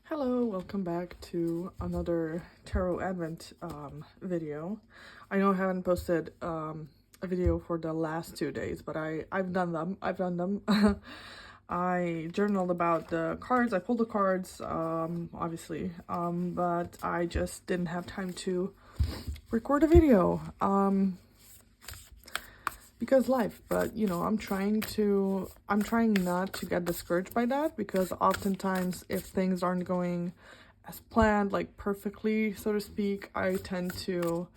Hello, welcome back to another Tarot Advent video. I know I haven't posted a video for the last 2 days, but I've done them. I journaled about the cards. I pulled the cards, obviously, but I just didn't have time to record a video because life. But you know, I'm trying not to get discouraged by that, because oftentimes if things aren't going as planned, like perfectly, so to speak, I tend to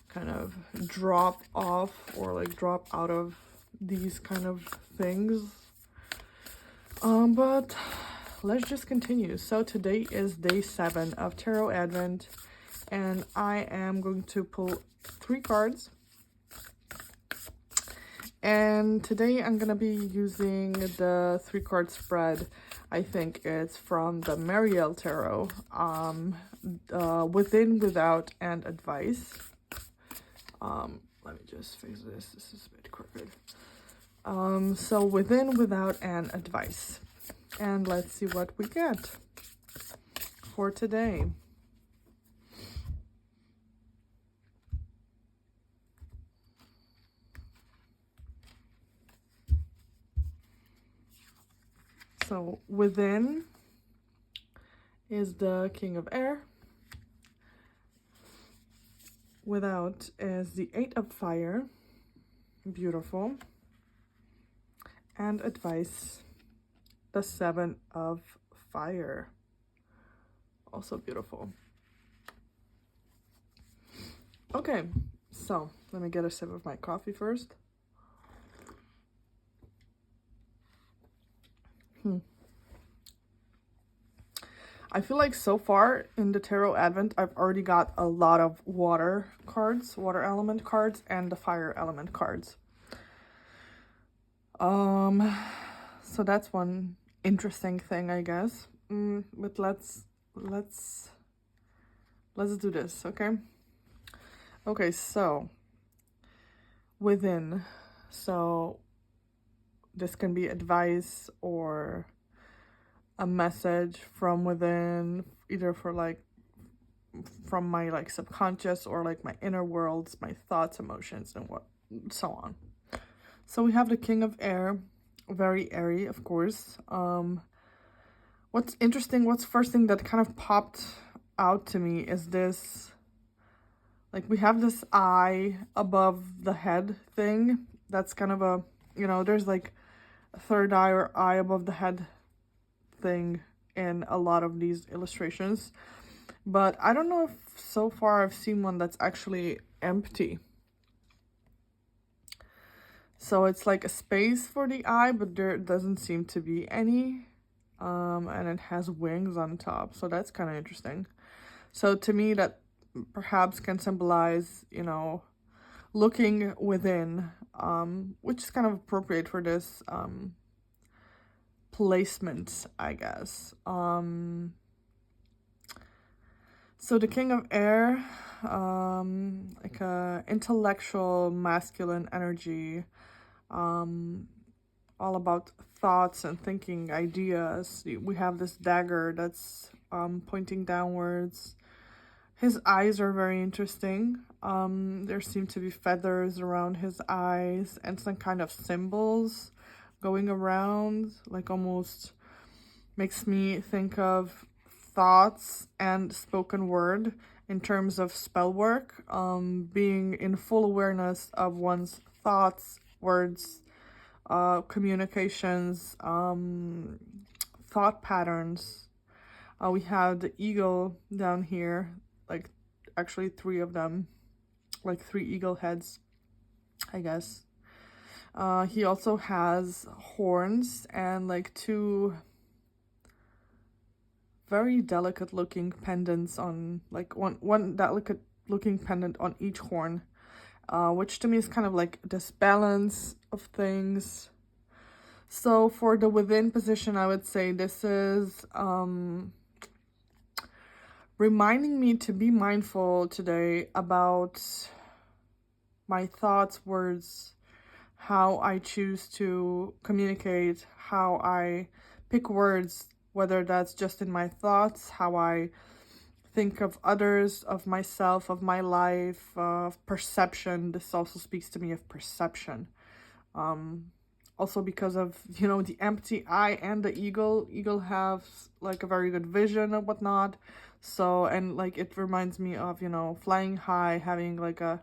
kind of drop off or like drop out of these kind of things. But let's just continue. So today is day 7 of Tarot Advent, and I am going to pull 3 cards. And today I'm gonna be using the 3-card spread. I think it's from the Mariel Tarot, Within, Without, and Advice. Let me just fix this. This is a bit crooked. So Within, Without, and Advice. And let's see what we get for today. So Within is the King of Air. Without is the 8 of Fire. Beautiful. And Advice, the 7 of Fire. Also beautiful. Okay, so let me get a sip of my coffee first. I feel like so far in the Tarot Advent, I've already got a lot of water cards, water element cards, and the fire element cards. So that's one interesting thing, I guess. But let's do this, okay? Okay, so Within. So this can be advice or a message from within, either for like from my like subconscious or like my inner worlds, my thoughts, emotions, and what so on. So we have the King of Air, very airy, of course. What's interesting, what's first thing that kind of popped out to me is this, like we have this eye above the head thing. That's kind of a, you know, there's like a third eye or eye above the head thing in a lot of these illustrations, but I don't know if so far I've seen one that's actually empty. So it's like a space for the eye, but there doesn't seem to be any, and it has wings on top, so that's kind of interesting. So to me, that perhaps can symbolize, you know, looking within, which is kind of appropriate for this placement, I guess. So the King of Air, like a intellectual masculine energy, all about thoughts and thinking, ideas. We have this dagger that's pointing downwards. His eyes are very interesting. There seem to be feathers around his eyes and some kind of symbols going around, like almost makes me think of thoughts and spoken word in terms of spell work, being in full awareness of one's thoughts, words, communications, thought patterns. We have the eagle down here, like actually 3 of them, like 3 eagle heads, I guess. He also has horns and like 2 very delicate looking pendants on, like one delicate looking pendant on each horn, which to me is kind of like this balance of things. So for the within position, I would say this is reminding me to be mindful today about my thoughts, words, how I choose to communicate, how I pick words whether that's just in my thoughts, how I think of others, of myself, of my life, of perception. This also speaks to me of perception. Also because of, you know, the empty eye and the eagle. Eagle have like a very good vision and whatnot. So, and like it reminds me of, you know, flying high, having like a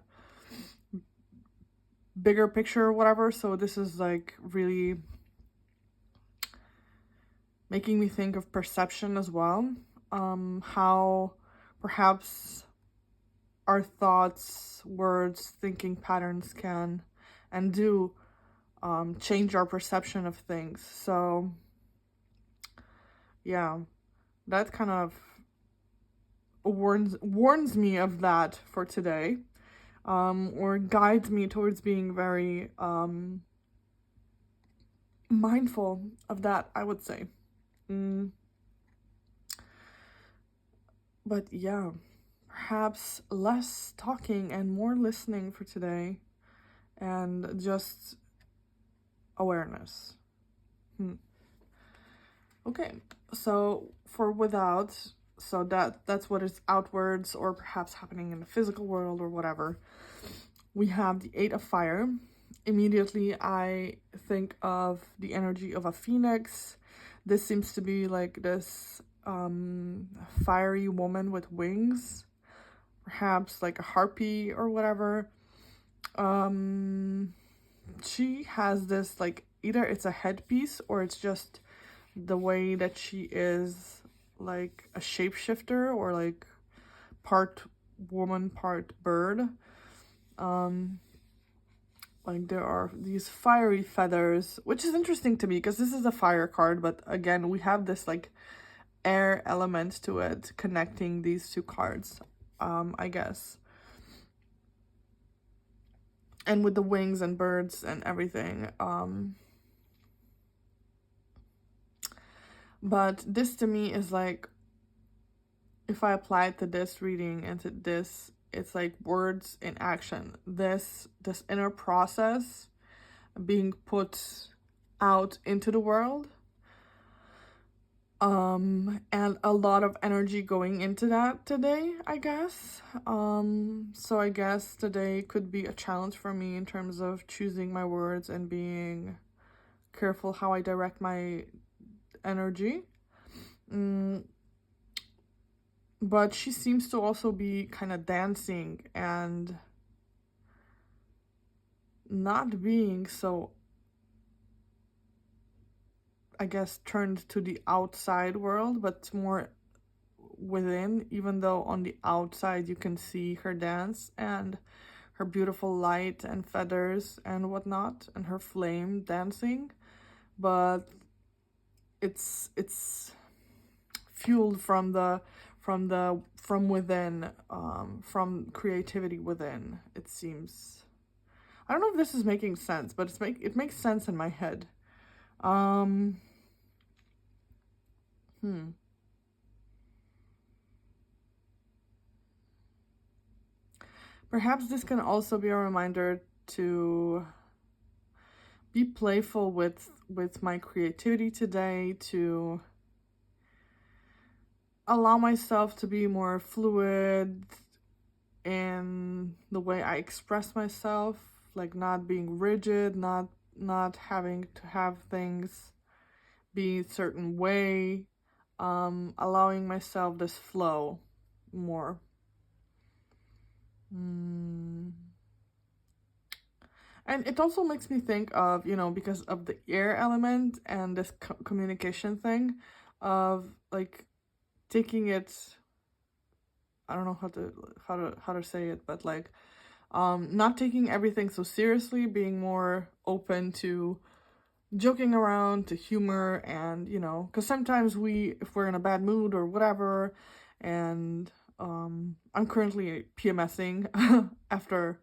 bigger picture or whatever. So this is like really making me think of perception as well. How perhaps our thoughts, words, thinking patterns can and do change our perception of things. So yeah, that kind of warns me of that for today, or guides me towards being very mindful of that, I would say. But yeah, perhaps less talking and more listening for today, and just awareness. Okay, so for without, so that's what is outwards or perhaps happening in the physical world or whatever. We have the 8 of Fire. Immediately I think of the energy of a phoenix. This seems to be like this fiery woman with wings, perhaps like a harpy or whatever. She has this, like, either it's a headpiece or it's just the way that she is like a shapeshifter, or like part woman, part bird. Like there are these fiery feathers, which is interesting to me because this is a fire card, but again, we have this like air element to it connecting these two cards, I guess. And with the wings and birds and everything. But this to me is like, if I apply it to this reading and to this, it's like words in action. This inner process being put out into the world. And a lot of energy going into that today, I guess. So I guess today could be a challenge for me in terms of choosing my words and being careful how I direct my energy. But she seems to also be kind of dancing and not being so, I guess, turned to the outside world, but more within, even though on the outside you can see her dance and her beautiful light and feathers and whatnot, and her flame dancing, but it's fueled from within, from creativity within, it seems. I don't know if this is making sense, but it makes sense in my head. Perhaps this can also be a reminder to be playful with my creativity today, to allow myself to be more fluid in the way I express myself, like not being rigid, not having to have things be a certain way, allowing myself this flow more. And it also makes me think of, you know, because of the air element and this communication thing, of like taking it, I don't know how to say it, but like not taking everything so seriously, being more open to joking around, to humor, and, you know, because sometimes if we're in a bad mood or whatever, and I'm currently PMSing after,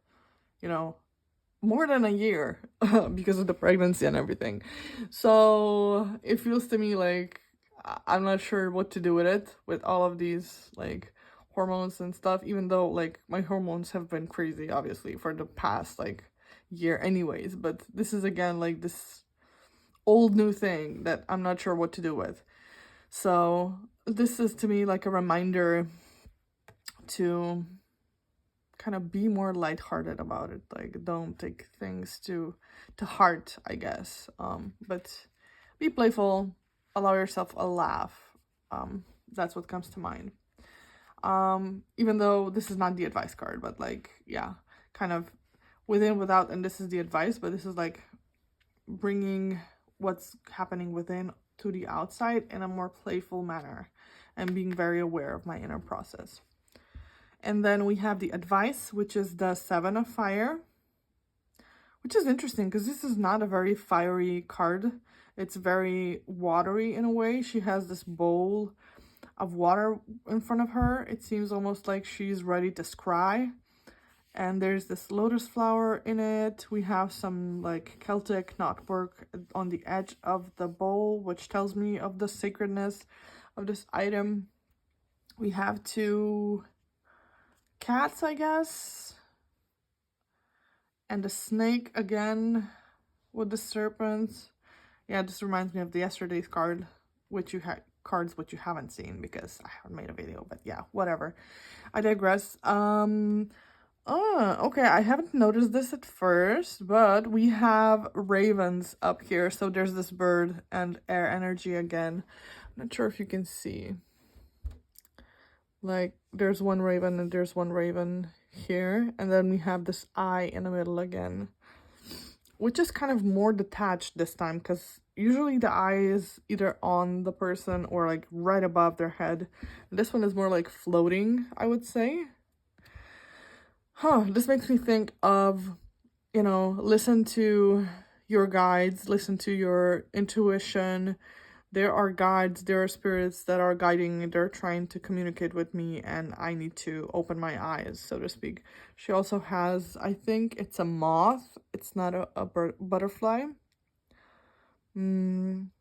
you know, more than a year because of the pregnancy and everything. So it feels to me like I'm not sure what to do with it, with all of these like hormones and stuff, even though like my hormones have been crazy obviously for the past like year anyways, but this is again like this old new thing that I'm not sure what to do with. So this is to me like a reminder to kind of be more lighthearted about it. Like, don't take things to heart, I guess. But be playful, allow yourself a laugh. That's what comes to mind. Even though this is not the advice card, but like, yeah, kind of within, without, and this is the advice, but this is like bringing what's happening within to the outside in a more playful manner and being very aware of my inner process. And then we have the advice, which is the 7 of Fire, which is interesting because this is not a very fiery card. It's very watery in a way. She has this bowl of water in front of her. It seems almost like she's ready to scry. And there's this lotus flower in it. We have some like Celtic knotwork on the edge of the bowl, which tells me of the sacredness of this item. We have 2 cats, I guess, and the snake again with the serpents. Yeah, this reminds me of the yesterday's card, which you had cards which you haven't seen because I haven't made a video, but yeah, whatever. I digress. Okay, I haven't noticed this at first, but we have ravens up here. So there's this bird and air energy again. I'm not sure if you can see. Like, there's one raven and there's one raven here. And then we have this eye in the middle again, which is kind of more detached this time because usually the eye is either on the person or like right above their head. And this one is more like floating, I would say. This makes me think of, you know, listen to your guides, listen to your intuition. There are guides, there are spirits that are guiding, they're trying to communicate with me, and I need to open my eyes, so to speak. She also has, I think it's a moth, it's not a butterfly, on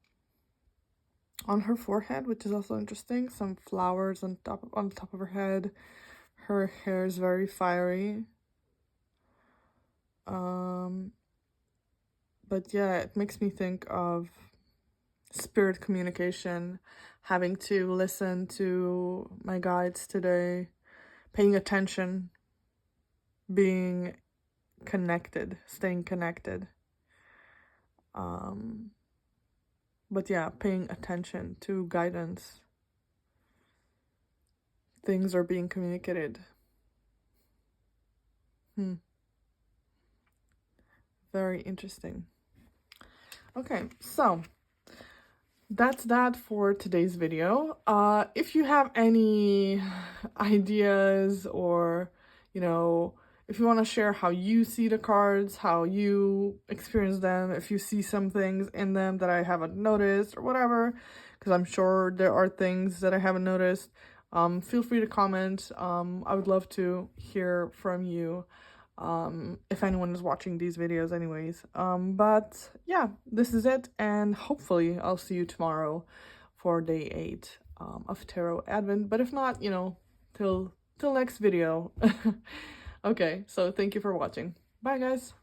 her forehead, which is also interesting. Some flowers on the top of her head. Her hair is very fiery. But yeah, it makes me think of spirit communication, having to listen to my guides today, paying attention, being connected, staying connected. But yeah, paying attention to guidance. Things are being communicated. Very interesting. Okay, so that's that for today's video. If you have any ideas, or, you know, if you want to share how you see the cards, how you experience them, if you see some things in them that I haven't noticed or whatever, because I'm sure there are things that I haven't noticed, feel free to comment. I would love to hear from you. If anyone is watching these videos anyways. But yeah, this is it, and hopefully I'll see you tomorrow for day 8 of Tarot Advent, but if not, you know, till next video. Okay, so thank you for watching. Bye guys.